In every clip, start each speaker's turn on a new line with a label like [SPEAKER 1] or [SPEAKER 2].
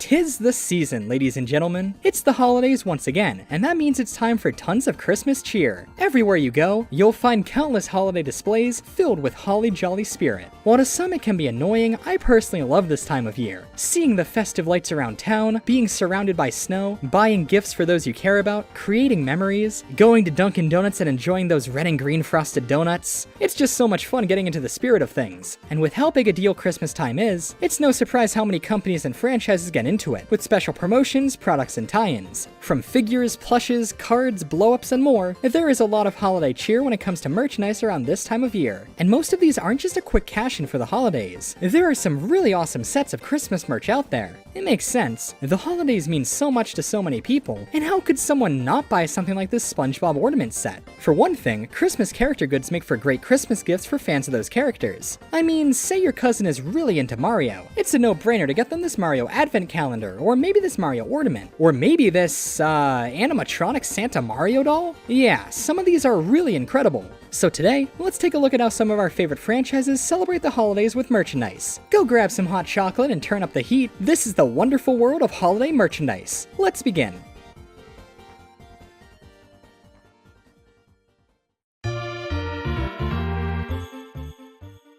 [SPEAKER 1] 'Tis the season, ladies and gentlemen. It's the holidays once again, and that means it's time for tons of Christmas cheer. Everywhere you go, you'll find countless holiday displays filled with holly jolly spirit. While to some it can be annoying, I personally love this time of year. Seeing the festive lights around town, being surrounded by snow, buying gifts for those you care about, creating memories, going to Dunkin' Donuts and enjoying those red and green frosted donuts. It's just so much fun getting into the spirit of things. And with how big a deal Christmas time is, it's no surprise how many companies and franchises get into it, with special promotions, products, and tie-ins. From figures, plushes, cards, blow-ups, and more, there is a lot of holiday cheer when it comes to merchandise around this time of year. And most of these aren't just a quick cash-in for the holidays. There are some really awesome sets of Christmas merch out there. It makes sense. The holidays mean so much to so many people, and how could someone not buy something like this SpongeBob ornament set? For one thing, Christmas character goods make for great Christmas gifts for fans of those characters. I mean, say your cousin is really into Mario. It's a no-brainer to get them this Mario advent calendar, or maybe this Mario ornament, or maybe this, animatronic Santa Mario doll? Yeah, some of these are really incredible. So today, let's take a look at how some of our favorite franchises celebrate the holidays with merchandise. Go grab some hot chocolate and turn up the heat. This is the wonderful world of holiday merchandise. Let's begin.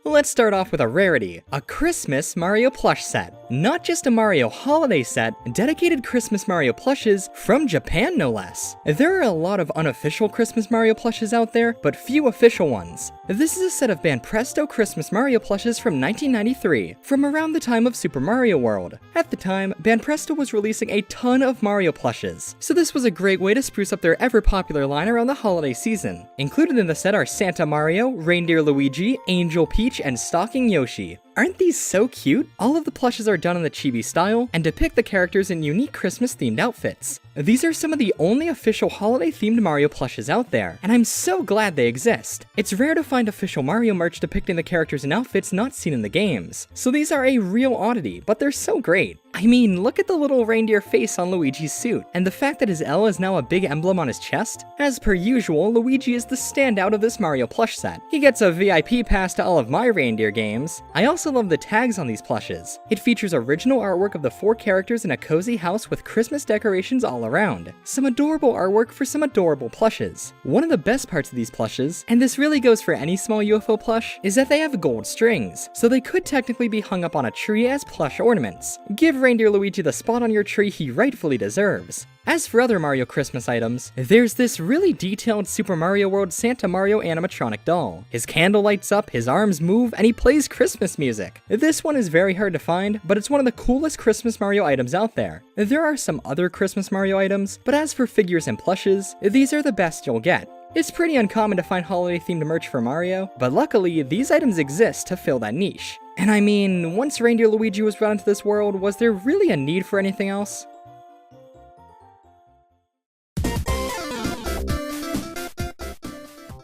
[SPEAKER 1] Let's start off with a rarity, a Christmas Mario plush set. Not just a Mario holiday set, dedicated Christmas Mario plushes from Japan no less. There are a lot of unofficial Christmas Mario plushes out there, but few official ones. This is a set of Banpresto Christmas Mario plushes from 1993, from around the time of Super Mario World. At the time, Banpresto was releasing a ton of Mario plushes, so this was a great way to spruce up their ever-popular line around the holiday season. Included in the set are Santa Mario, Reindeer Luigi, Angel Peach, and Stocking Yoshi. Aren't these so cute? All of the plushes are done in the chibi style and depict the characters in unique Christmas-themed outfits. These are some of the only official holiday-themed Mario plushes out there, and I'm so glad they exist. It's rare to find official Mario merch depicting the characters in outfits not seen in the games, so these are a real oddity, but they're so great. I mean, look at the little reindeer face on Luigi's suit, and the fact that his L is now a big emblem on his chest. As per usual, Luigi is the standout of this Mario plush set. He gets a VIP pass to all of my reindeer games. I also love the tags on these plushes. It features original artwork of the 4 characters in a cozy house with Christmas decorations all around. Some adorable artwork for some adorable plushes. One of the best parts of these plushes, and this really goes for any small UFO plush, is that they have gold strings, so they could technically be hung up on a tree as plush ornaments. Give Reindeer Luigi the spot on your tree he rightfully deserves. As for other Mario Christmas items, there's this really detailed Super Mario World Santa Mario animatronic doll. His candle lights up, his arms move, and he plays Christmas music. This one is very hard to find, but it's one of the coolest Christmas Mario items out there. There are some other Christmas Mario items, but as for figures and plushes, these are the best you'll get. It's pretty uncommon to find holiday-themed merch for Mario, but luckily, these items exist to fill that niche. And I mean, once Reindeer Luigi was brought into this world, was there really a need for anything else?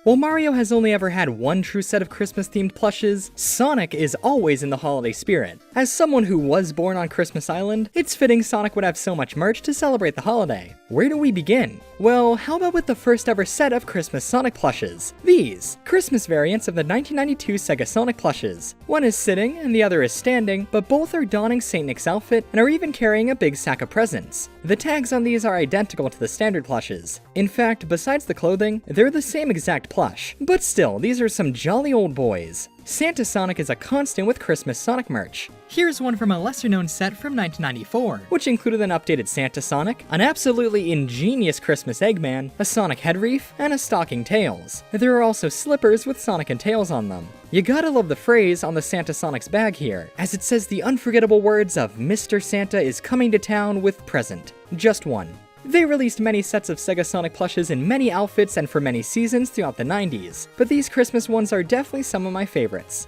[SPEAKER 1] While Mario has only ever had one true set of Christmas-themed plushes, Sonic is always in the holiday spirit. As someone who was born on Christmas Island, it's fitting Sonic would have so much merch to celebrate the holiday. Where do we begin? Well, how about with the first ever set of Christmas Sonic plushes? These, Christmas variants of the 1992 Sega Sonic plushes. One is sitting and the other is standing, but both are donning St. Nick's outfit and are even carrying a big sack of presents. The tags on these are identical to the standard plushes. In fact, besides the clothing, they're the same exact plush. But still, these are some jolly old boys. Santa Sonic is a constant with Christmas Sonic merch. Here's one from a lesser-known set from 1994, which included an updated Santa Sonic, an absolutely ingenious Christmas Eggman, a Sonic head wreath, and a stocking Tails. There are also slippers with Sonic and Tails on them. You gotta love the phrase on the Santa Sonic's bag here, as it says the unforgettable words of Mr. Santa is coming to town with present. Just one. They released many sets of Sega Sonic plushes in many outfits and for many seasons throughout the 90s, but these Christmas ones are definitely some of my favorites.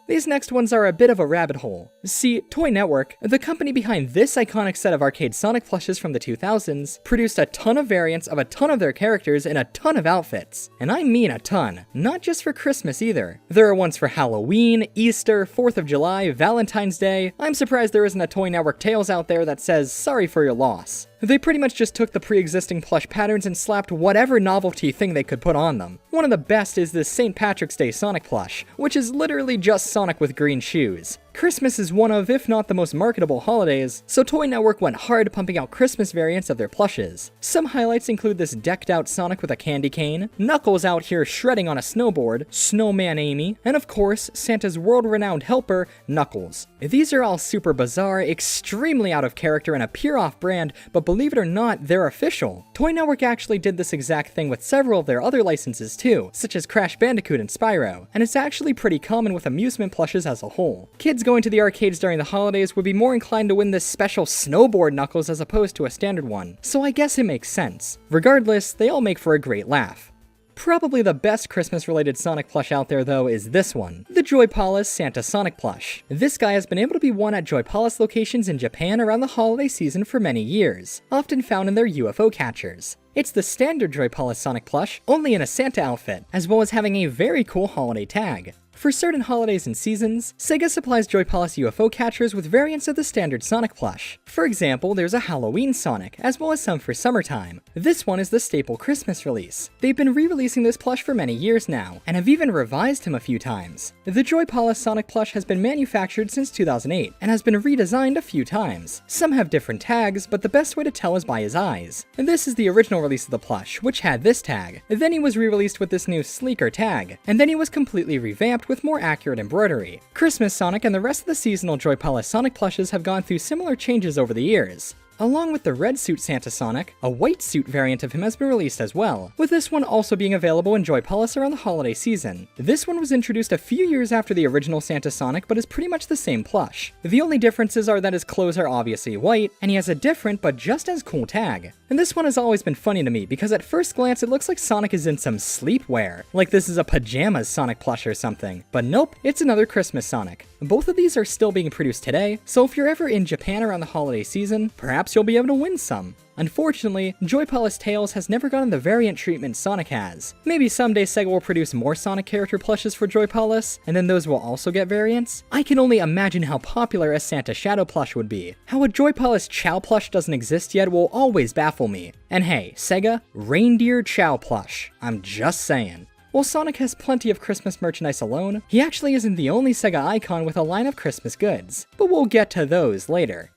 [SPEAKER 1] These next ones are a bit of a rabbit hole. See, Toy Network, the company behind this iconic set of arcade Sonic plushes from the 2000s, produced a ton of variants of a ton of their characters in a ton of outfits. And I mean a ton, not just for Christmas either. There are ones for Halloween, Easter, 4th of July, Valentine's Day. I'm surprised there isn't a Toy Network Tails out there that says, sorry for your loss. They pretty much just took the pre-existing plush patterns and slapped whatever novelty thing they could put on them. One of the best is this St. Patrick's Day Sonic plush, which is literally just Sonic with green shoes. Christmas is one of, if not the most marketable holidays, so Toy Network went hard pumping out Christmas variants of their plushes. Some highlights include this decked out Sonic with a candy cane, Knuckles out here shredding on a snowboard, Snowman Amy, and of course, Santa's world-renowned helper, Knuckles. These are all super bizarre, extremely out of character, and appear off-brand, but believe it or not, they're official. Toy Network actually did this exact thing with several of their other licenses too, such as Crash Bandicoot and Spyro, and it's actually pretty common with amusement plushes as a whole. Kids going to the arcades during the holidays would be more inclined to win this special snowboard Knuckles as opposed to a standard one, so I guess it makes sense. Regardless, they all make for a great laugh. Probably the best Christmas-related Sonic plush out there though is this one, the Joy Palace Santa Sonic plush. This guy has been able to be won at Joy Palace locations in Japan around the holiday season for many years, often found in their UFO catchers. It's the standard Joy Palace Sonic plush, only in a Santa outfit, as well as having a very cool holiday tag. For certain holidays and seasons, Sega supplies Joy Palace UFO catchers with variants of the standard Sonic plush. For example, there's a Halloween Sonic, as well as some for summertime. This one is the staple Christmas release. They've been re-releasing this plush for many years now, and have even revised him a few times. The Joy Palace Sonic plush has been manufactured since 2008, and has been redesigned a few times. Some have different tags, but the best way to tell is by his eyes. And this is the original release of the plush, which had this tag. Then he was re-released with this new sleeker tag, and then he was completely revamped with more accurate embroidery. Christmas Sonic and the rest of the seasonal Joy Palace Sonic plushes have gone through similar changes over the years. Along with the red suit Santa Sonic, a white suit variant of him has been released as well, with this one also being available in Joy Palace around the holiday season. This one was introduced a few years after the original Santa Sonic, but is pretty much the same plush. The only differences are that his clothes are obviously white, and he has a different but just as cool tag. And this one has always been funny to me, because at first glance it looks like Sonic is in some sleepwear, like this is a pajamas Sonic plush or something. But nope, it's another Christmas Sonic. Both of these are still being produced today, so if you're ever in Japan around the holiday season, perhaps you'll be able to win some. Unfortunately, Joy Palace Tales has never gotten the variant treatment Sonic has. Maybe someday Sega will produce more Sonic character plushes for Joy Palace, and then those will also get variants. I can only imagine how popular a Santa Shadow plush would be. How a Joy Palace Chow plush doesn't exist yet will always baffle me. And hey, Sega, Reindeer Chow plush. I'm just saying. While Sonic has plenty of Christmas merchandise alone, he actually isn't the only Sega icon with a line of Christmas goods, but we'll get to those later.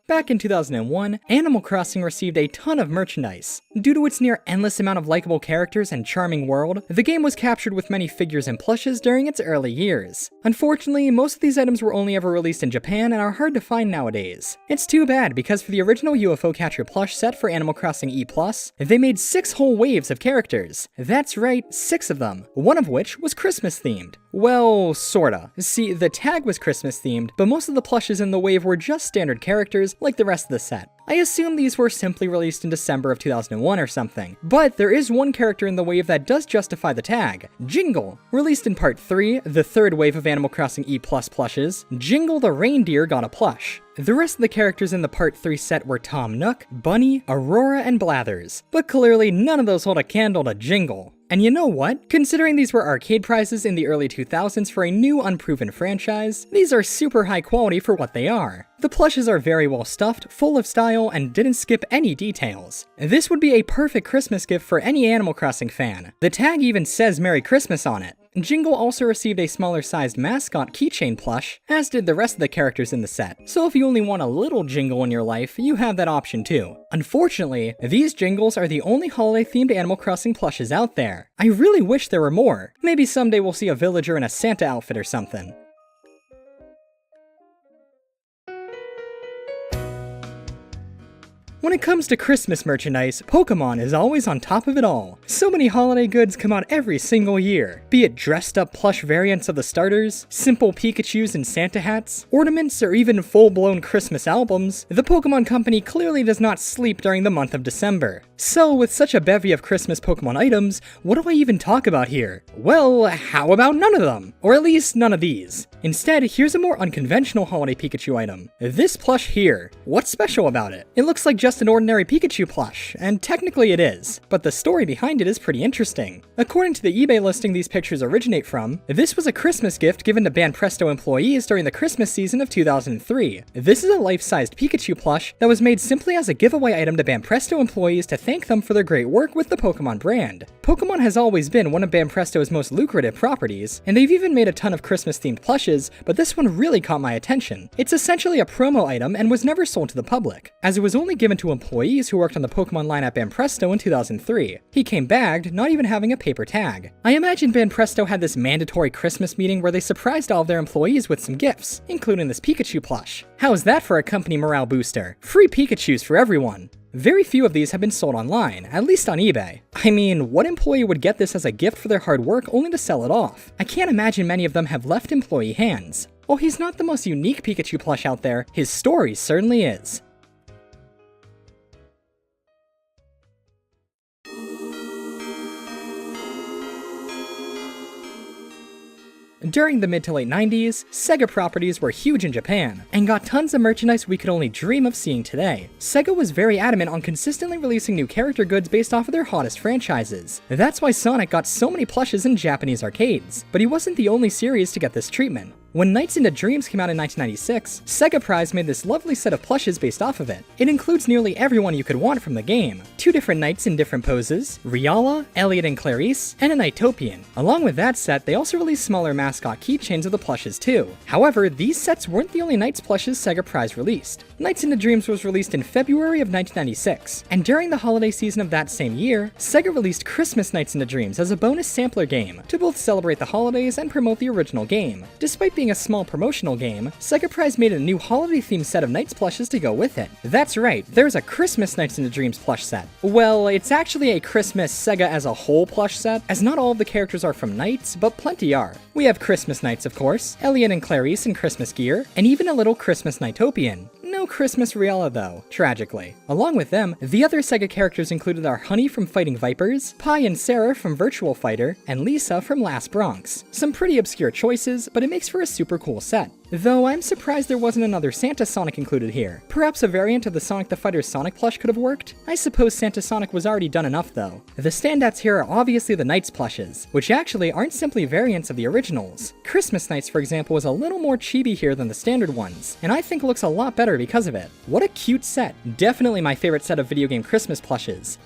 [SPEAKER 1] Back in 2001, Animal Crossing received a ton of merchandise. Due to its near endless amount of likable characters and charming world, the game was captured with many figures and plushes during its early years. Unfortunately, most of these items were only ever released in Japan and are hard to find nowadays. It's too bad, because for the original UFO Catcher plush set for Animal Crossing E+, they made 6 whole waves of characters. That's right, 6 of them, one of which was Christmas themed. Well, sorta. See, the tag was Christmas themed, but most of the plushes in the wave were just standard characters like the rest of the set. I assume these were simply released in December of 2001 or something, but there is one character in the wave that does justify the tag, Jingle. Released in Part 3, the third wave of Animal Crossing E+ plushes, Jingle the reindeer got a plush. The rest of the characters in the Part 3 set were Tom Nook, Bunny, Aurora, and Blathers, but clearly none of those hold a candle to Jingle. And you know what? Considering these were arcade prizes in the early 2000s for a new unproven franchise, these are super high quality for what they are. The plushes are very well stuffed, full of style, and didn't skip any details. This would be a perfect Christmas gift for any Animal Crossing fan. The tag even says Merry Christmas on it. Jingle also received a smaller sized mascot keychain plush, as did the rest of the characters in the set. So if you only want a little Jingle in your life, you have that option too. Unfortunately, these Jingles are the only holiday themed Animal Crossing plushes out there. I really wish there were more. Maybe someday we'll see a villager in a Santa outfit or something. When it comes to Christmas merchandise, Pokémon is always on top of it all. So many holiday goods come out every single year. Be it dressed up plush variants of the starters, simple Pikachus and Santa hats, ornaments, or even full-blown Christmas albums, the Pokémon Company clearly does not sleep during the month of December. So with such a bevy of Christmas Pokémon items, what do I even talk about here? Well, how about none of them? Or at least none of these. Instead, here's a more unconventional holiday Pikachu item. This plush here. What's special about it? It looks like just just an ordinary Pikachu plush, and technically it is, but the story behind it is pretty interesting. According to the eBay listing these pictures originate from, this was a Christmas gift given to Banpresto employees during the Christmas season of 2003. This is a life-sized Pikachu plush that was made simply as a giveaway item to Banpresto employees to thank them for their great work with the Pokémon brand. Pokémon has always been one of Banpresto's most lucrative properties, and they've even made a ton of Christmas-themed plushes, but this one really caught my attention. It's essentially a promo item and was never sold to the public, as it was only given to employees who worked on the Pokémon line at Banpresto in 2003. He came bagged, not even having a paper tag. I imagine Banpresto had this mandatory Christmas meeting where they surprised all of their employees with some gifts, including this Pikachu plush. How's that for a company morale booster? Free Pikachus for everyone! Very few of these have been sold online, at least on eBay. I mean, what employee would get this as a gift for their hard work only to sell it off? I can't imagine many of them have left employee hands. While he's not the most unique Pikachu plush out there, his story certainly is. During the mid to late 90s, Sega properties were huge in Japan, and got tons of merchandise we could only dream of seeing today. Sega was very adamant on consistently releasing new character goods based off of their hottest franchises. That's why Sonic got so many plushes in Japanese arcades, but he wasn't the only series to get this treatment. When Nights into Dreams came out in 1996, Sega Prize made this lovely set of plushes based off of it. It includes nearly everyone you could want from the game. 2 different knights in different poses, Riala, Elliot and Clarice, and a Nightopian. Along with that set, they also released smaller mascot keychains of the plushes too. However, these sets weren't the only Knights plushes Sega Prize released. Nights into Dreams was released in February of 1996, and during the holiday season of that same year, Sega released Christmas Nights into Dreams as a bonus sampler game to both celebrate the holidays and promote the original game. Despite being a small promotional game, Sega Prize made a new holiday-themed set of Knights plushes to go with it. That's right, there's a Christmas Nights into Dreams plush set. Well, it's actually a Christmas Sega as a whole plush set, as not all of the characters are from Knights, but plenty are. We have Christmas Knights, of course, Elliot and Clarice in Christmas gear, and even a little Christmas Nightopian. No Christmas Riala though, tragically. Along with them, the other Sega characters included our Honey from Fighting Vipers, Pi and Sarah from Virtual Fighter, and Lisa from Last Bronx. Some pretty obscure choices, but it makes for a super cool set. Though I'm surprised there wasn't another Santa Sonic included here. Perhaps a variant of the Sonic the Fighter Sonic plush could have worked? I suppose Santa Sonic was already done enough though. The standouts here are obviously the Knights plushes, which actually aren't simply variants of the originals. Christmas Knights, for example, is a little more chibi here than the standard ones, and I think looks a lot better because of it. What a cute set. Definitely my favorite set of video game Christmas plushes.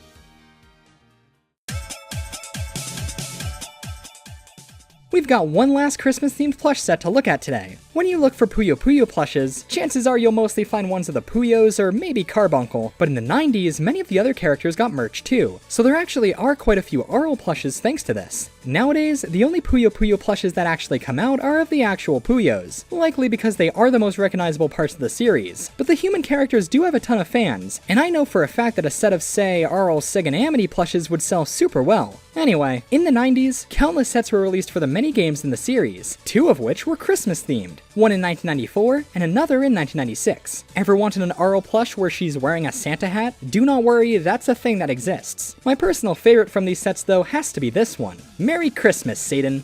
[SPEAKER 1] We've got one last Christmas-themed plush set to look at today. When you look for Puyo plushes, chances are you'll mostly find ones of the Puyos or maybe Carbuncle, but in the 90s, many of the other characters got merch too, so there actually are quite a few RL plushes thanks to this. Nowadays, the only Puyo plushes that actually come out are of the actual Puyos, likely because they are the most recognizable parts of the series, but the human characters do have a ton of fans, and I know for a fact that a set of, say, RL Sig and Amity plushes would sell super well. Anyway, in the 90s, countless sets were released for the many games in the series, 2 of which were Christmas-themed. One in 1994, and another in 1996. Ever wanted an RL plush where she's wearing a Santa hat? Do not worry, that's a thing that exists. My personal favorite from these sets though has to be this one. Merry Christmas, Satan!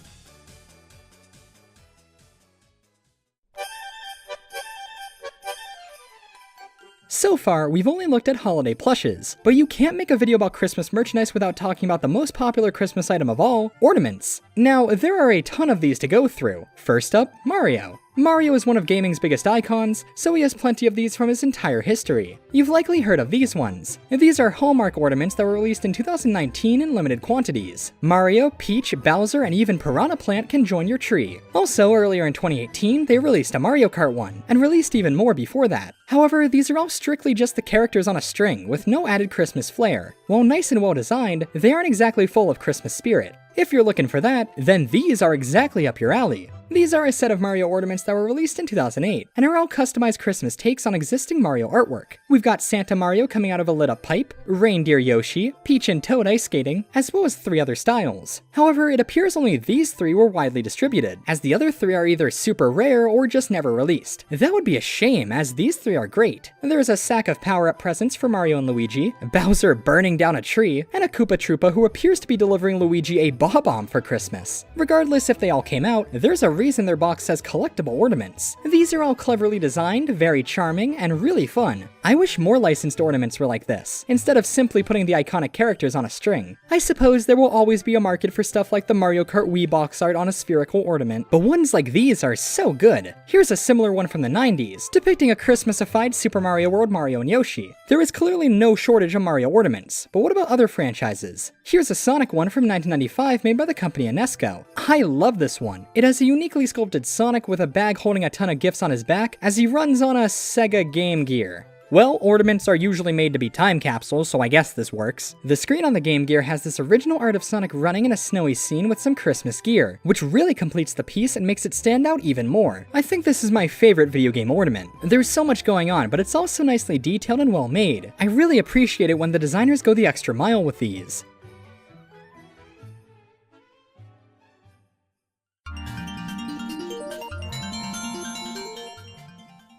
[SPEAKER 1] So far, we've only looked at holiday plushes, but you can't make a video about Christmas merchandise without talking about the most popular Christmas item of all, ornaments. Now, there are a ton of these to go through. First up, Mario. Mario is one of gaming's biggest icons, so he has plenty of these from his entire history. You've likely heard of these ones. These are Hallmark ornaments that were released in 2019 in limited quantities. Mario, Peach, Bowser, and even Piranha Plant can join your tree. Also, earlier in 2018, they released a Mario Kart one, and released even more before that. However, these are all strictly just the characters on a string, with no added Christmas flair. While nice and well designed, they aren't exactly full of Christmas spirit. If you're looking for that, then these are exactly up your alley. These are a set of Mario ornaments that were released in 2008, and are all customized Christmas takes on existing Mario artwork. We've got Santa Mario coming out of a lit-up pipe, Reindeer Yoshi, Peach and Toad ice skating, as well as 3 other styles. However, it appears only these 3 were widely distributed, as the other 3 are either super rare or just never released. That would be a shame, as these 3 are are great. There's a sack of power-up presents for Mario and Luigi, Bowser burning down a tree, and a Koopa Troopa who appears to be delivering Luigi a Bob-omb for Christmas. Regardless if they all came out, there's a reason their box says collectible ornaments. These are all cleverly designed, very charming, and really fun. I wish more licensed ornaments were like this, instead of simply putting the iconic characters on a string. I suppose there will always be a market for stuff like the Mario Kart Wii box art on a spherical ornament, but ones like these are so good. Here's a similar one from the 90s, depicting a Christmasified Super Mario World Mario and Yoshi. There is clearly no shortage of Mario ornaments, but what about other franchises? Here's a Sonic one from 1995 made by the company Inesco. I love this one. It has a uniquely sculpted Sonic with a bag holding a ton of gifts on his back as he runs on a Sega Game Gear. Well, ornaments are usually made to be time capsules, so I guess this works. The screen on the Game Gear has this original art of Sonic running in a snowy scene with some Christmas gear, which really completes the piece and makes it stand out even more. I think this is my favorite video game ornament. There's so much going on, but it's also nicely detailed and well made. I really appreciate it when the designers go the extra mile with these.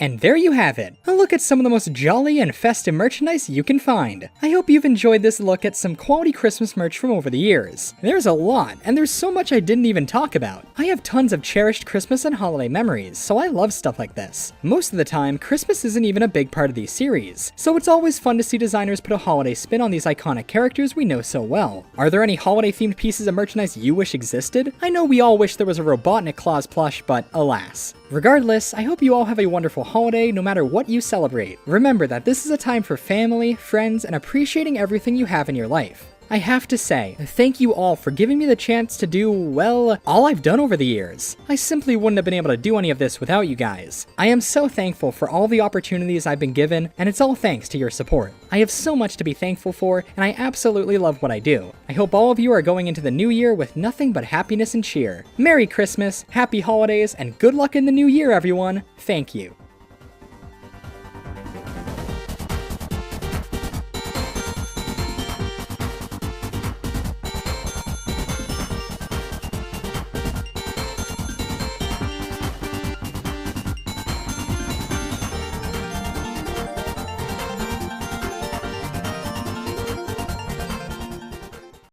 [SPEAKER 1] And there you have it, a look at some of the most jolly and festive merchandise you can find. I hope you've enjoyed this look at some quality Christmas merch from over the years. There's a lot, and there's so much I didn't even talk about. I have tons of cherished Christmas and holiday memories, so I love stuff like this. Most of the time, Christmas isn't even a big part of these series, so it's always fun to see designers put a holiday spin on these iconic characters we know so well. Are there any holiday-themed pieces of merchandise you wish existed? I know we all wish there was a Robotnik Claus plush, but alas. Regardless, I hope you all have a wonderful holiday no matter what you celebrate. Remember that this is a time for family, friends, and appreciating everything you have in your life. I have to say, thank you all for giving me the chance to do, well, all I've done over the years. I simply wouldn't have been able to do any of this without you guys. I am so thankful for all the opportunities I've been given, and it's all thanks to your support. I have so much to be thankful for, and I absolutely love what I do. I hope all of you are going into the new year with nothing but happiness and cheer. Merry Christmas, happy holidays, and good luck in the new year, everyone. Thank you.